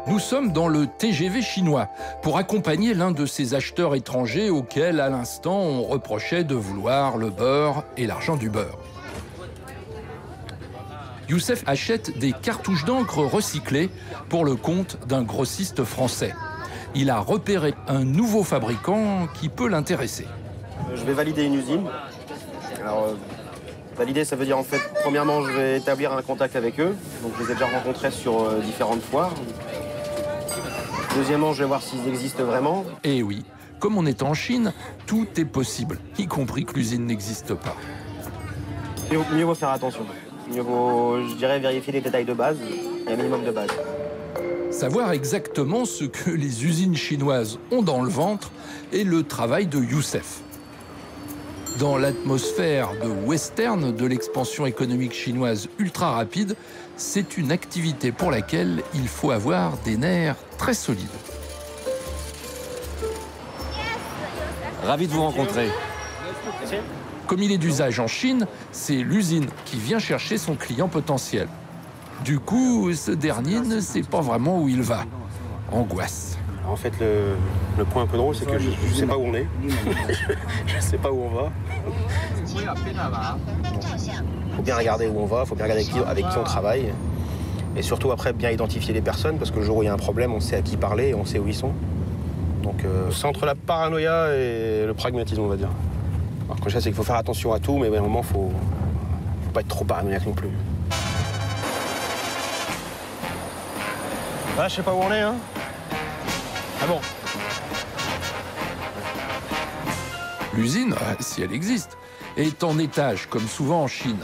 Nous sommes dans le TGV chinois pour accompagner l'un de ces acheteurs étrangers auxquels, à l'instant, on reprochait de vouloir le beurre et l'argent du beurre. Youssef achète des cartouches d'encre recyclées pour le compte d'un grossiste français. Il a repéré un nouveau fabricant qui peut l'intéresser. Je vais valider une usine. Alors, valider, ça veut dire en fait, premièrement, je vais établir un contact avec eux. Donc, je les ai déjà rencontrés sur différentes foires. Deuxièmement, je vais voir s'ils existent vraiment. Et oui, comme on est en Chine, tout est possible, y compris que l'usine n'existe pas. Mieux vaut faire attention. Mieux vaut, je dirais, vérifier les détails de base, et un minimum de base. Savoir exactement ce que les usines chinoises ont dans le ventre est le travail de Youssef. Dans l'atmosphère de western de l'expansion économique chinoise ultra rapide, c'est une activité pour laquelle il faut avoir des nerfs très solides. Ravi de vous rencontrer. Comme il est d'usage en Chine, c'est l'usine qui vient chercher son client potentiel. Du coup, ce dernier ne sait pas vraiment où il va. Angoisse. En fait, le point un peu drôle, c'est que je ne sais pas où on est. Je ne sais pas où on va. Il faut bien regarder où on va, il faut bien regarder avec qui on travaille. Et surtout, après, bien identifier les personnes, parce que le jour où il y a un problème, on sait à qui parler et on sait où ils sont. Donc, c'est entre la paranoïa et le pragmatisme, on va dire. Alors, quand je sais, c'est qu'il faut faire attention à tout, mais à un moment, il ne faut pas être trop paranoïaque non plus. Ah, je sais pas où on est, hein. Ah bon? L'usine, si elle existe, est en étage, comme souvent en Chine.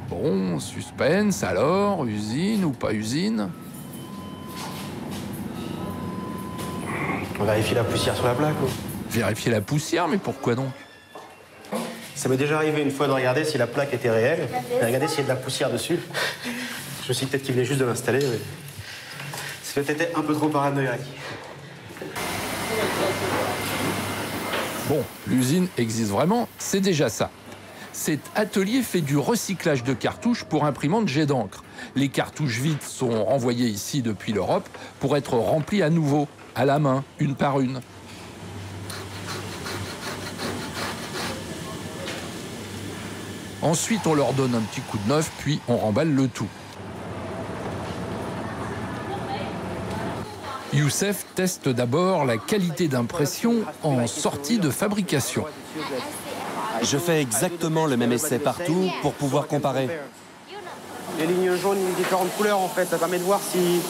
Bon, suspense alors, usine ou pas usine? On vérifie la poussière sur la plaque, quoi. Vérifier la poussière, mais pourquoi donc? Ça m'est déjà arrivé une fois de regarder si la plaque était réelle, et regarder s'il y a de la poussière dessus. Je me suis dit peut-être qu'il venait juste de l'installer, mais c'est peut-être un peu trop paranoïaque. Bon, l'usine existe vraiment, c'est déjà ça. Cet atelier fait du recyclage de cartouches pour imprimantes jet d'encre. Les cartouches vides sont renvoyées ici depuis l'Europe pour être remplies à nouveau, à la main, une par une. Ensuite, on leur donne un petit coup de neuf, puis on remballe le tout. Youssef teste d'abord la qualité d'impression en sortie de fabrication. Je fais exactement le même essai partout pour pouvoir comparer. Les lignes jaunes, différentes couleurs, en fait, ça permet de voir si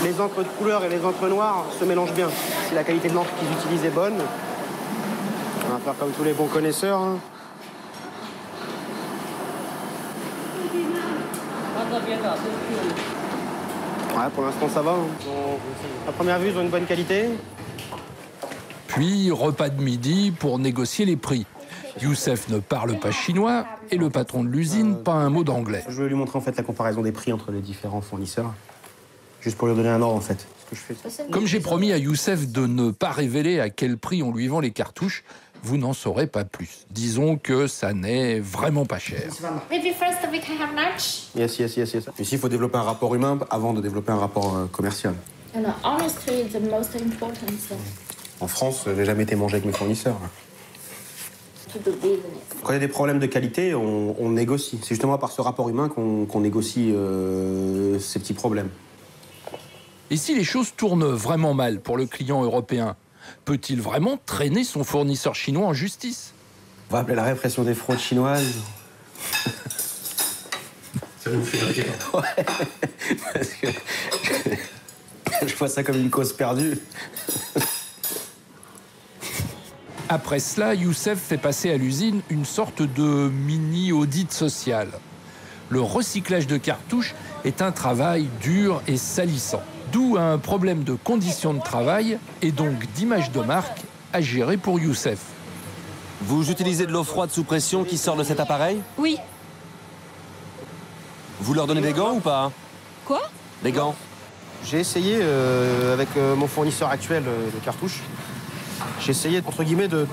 les encres de couleur et les encres noires se mélangent bien. Si la qualité de l'encre qu'ils utilisent est bonne. On va faire comme tous les bons connaisseurs, hein. Ouais, pour l'instant, ça va, hein. À première vue, ils ont une bonne qualité. Puis, repas de midi pour négocier les prix. Youssef ne parle pas chinois et le patron de l'usine, pas un mot d'anglais. Je vais lui montrer en fait la comparaison des prix entre les différents fournisseurs. Juste pour lui donner un ordre, en fait. Ce que je fais. Comme j'ai promis à Youssef de ne pas révéler à quel prix on lui vend les cartouches, vous n'en saurez pas plus. Disons que ça n'est vraiment pas cher. Maybe first we can have lunch. Yes. Ici, il faut développer un rapport humain avant de développer un rapport commercial. And honestly, the most important En France, j'ai jamais été mangé avec mes fournisseurs. to do business. Quand il y a des problèmes de qualité, on négocie. C'est justement par ce rapport humain qu'on négocie ces petits problèmes. Et si les choses tournent vraiment mal pour le client européen, peut-il vraiment traîner son fournisseur chinois en justice? On va appeler la répression des fraudes chinoises. Ça vous fait rire? Ouais, parce que je vois ça comme une cause perdue. Après cela, Youssef fait passer à l'usine une sorte de mini-audit social. Le recyclage de cartouches est un travail dur et salissant. D'où un problème de conditions de travail et donc d'image de marque à gérer pour Youssef. Vous utilisez de l'eau froide sous pression qui sort de cet appareil? Oui. Vous leur donnez des gants ou pas? Quoi? Des gants? J'ai essayé avec mon fournisseur actuel de cartouches. J'ai essayé, entre guillemets, de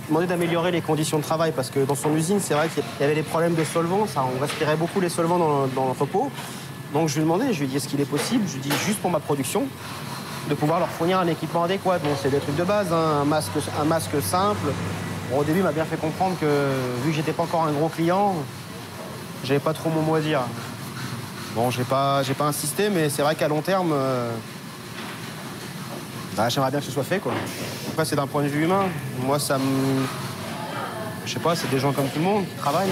demander d'améliorer les conditions de travail parce que dans son usine, c'est vrai qu'il y avait des problèmes de solvants. Ça, on respirait beaucoup les solvants dans l'entrepôt. Donc je lui ai demandé, je lui ai dit, est-ce qu'il est possible, je lui ai dit, juste pour ma production, de pouvoir leur fournir un équipement adéquat. Bon, c'est des trucs de base, hein, un masque simple. Bon, au début, il m'a bien fait comprendre que, vu que j'étais pas encore un gros client, j'avais pas trop mon mot à dire. Bon, j'ai pas insisté, mais c'est vrai qu'à long terme, j'aimerais bien que ce soit fait, quoi. Après, c'est d'un point de vue humain. Moi, ça me... Je sais pas, c'est des gens comme tout le monde qui travaillent.